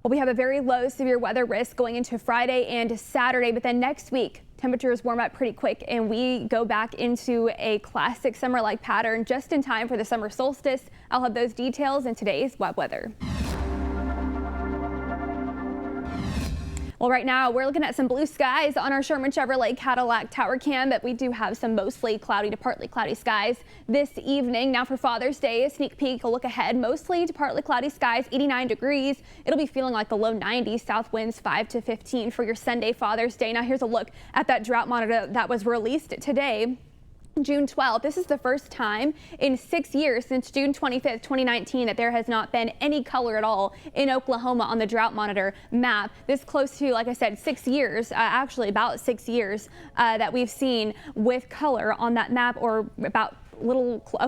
Well, we have a very low severe weather risk going into Friday and Saturday, but then next week, temperatures warm up pretty quick and we go back into a classic summer-like pattern just in time for the summer solstice. I'll have those details in today's web weather. Well, right now we're looking at some blue skies on our Sherman Chevrolet Cadillac Tower Cam, but we do have some mostly cloudy to partly cloudy skies this evening. Now for Father's Day, a sneak peek, a look ahead, mostly to partly cloudy skies, 89 degrees. It'll be feeling like the low 90s, south winds 5 to 15 for your Sunday Father's Day. Now here's a look at that drought monitor that was released today. June 12th. This is the first time in 6 years since June 25th, 2019 that there has not been any color at all in Oklahoma on the drought monitor map. This close to, like I said, 6 years, actually about 6 years that we've seen with color on that map, or about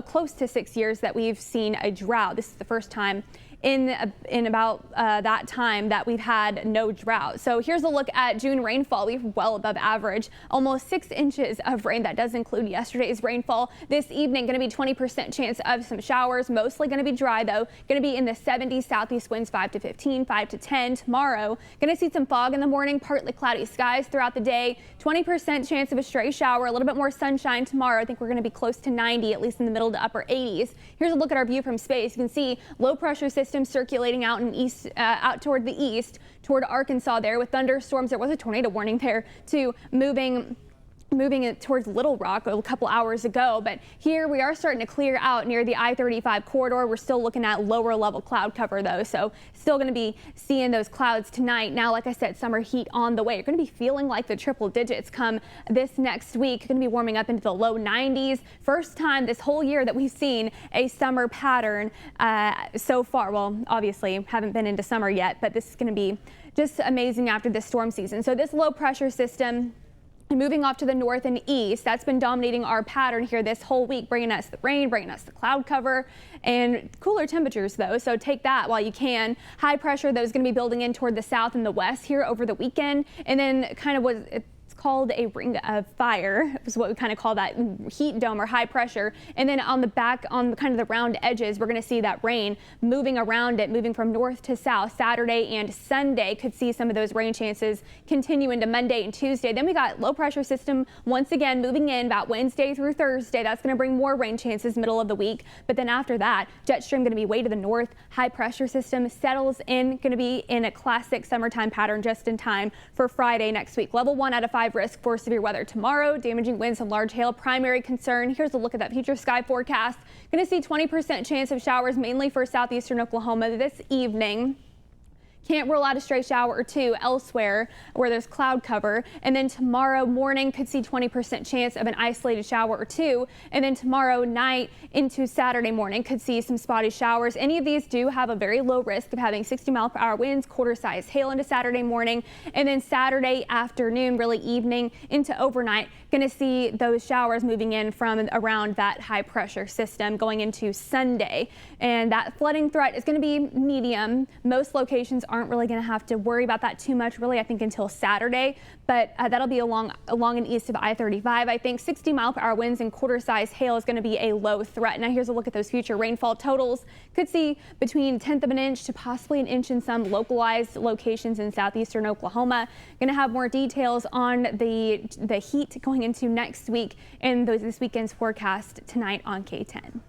close to 6 years that we've seen a drought. This is the first time in about that time that we've had no drought. So here's a look at June rainfall. We've well above average, almost 6 inches of rain. That does include yesterday's rainfall. This evening going to be 20% chance of some showers, mostly going to be dry though. Going to be in the 70s, southeast winds 5 to 15, 5 to 10. Tomorrow going to see some fog in the morning, partly cloudy skies throughout the day, 20% chance of a stray shower, a little bit more sunshine tomorrow. I think we're going to be close to 90, at least in the middle to upper 80s. Here's a look at our view from space. You can see low pressure system circulating out out toward the east, toward Arkansas there with thunderstorms. There was a tornado warning there too, moving it towards Little Rock a couple hours ago, but here we are starting to clear out near the I-35 corridor. We're still looking at lower level cloud cover though, so still going to be seeing those clouds tonight. Now, like I said, summer heat on the way. You're going to be feeling like the triple digits come this next week. Going to be warming up into the low 90s. First time this whole year that we've seen a summer pattern so far. Well, obviously haven't been into summer yet, but this is going to be just amazing after this storm season. So this low pressure system moving off to the north and east, that's been dominating our pattern here this whole week, bringing us the rain, bringing us the cloud cover, and cooler temperatures though, so take that while you can. High pressure though is going to be building in toward the south and the west here over the weekend, and then kind of it's called a ring of fire, is what we kind of call that heat dome or high pressure. And then on the back, on kind of the round edges, we're going to see that rain moving around it, moving from north to south. Saturday and Sunday could see some of those rain chances continue into Monday and Tuesday. Then we got low pressure system once again moving in about Wednesday through Thursday. That's going to bring more rain chances middle of the week. But then after that, jet stream going to be way to the north. High pressure system settles in, going to be in a classic summertime pattern just in time for Friday next week. Level 1 out of 5 risk for severe weather tomorrow. Damaging winds and large hail primary concern. Here's a look at that future sky forecast. Going to see 20% chance of showers mainly for southeastern Oklahoma this evening. Can't rule out a stray shower or two elsewhere where there's cloud cover. And then tomorrow morning could see 20% chance of an isolated shower or two. And then tomorrow night into Saturday morning could see some spotty showers. Any of these do have a very low risk of having 60-mile-per-hour winds, quarter-size hail into Saturday morning. And then Saturday afternoon, really evening into overnight, going to see those showers moving in from around that high pressure system going into Sunday. And that flooding threat is going to be medium. Most locations aren't really going to have to worry about that too much, really, I think, until Saturday. But that'll be along and east of I-35. I think 60-mile-per-hour winds and quarter-size hail is going to be a low threat. Now, here's a look at those future rainfall totals. Could see between 1/10 of an inch to possibly an inch in some localized locations in southeastern Oklahoma. Going to have more details on the heat going into next week and this weekend's forecast tonight on K10.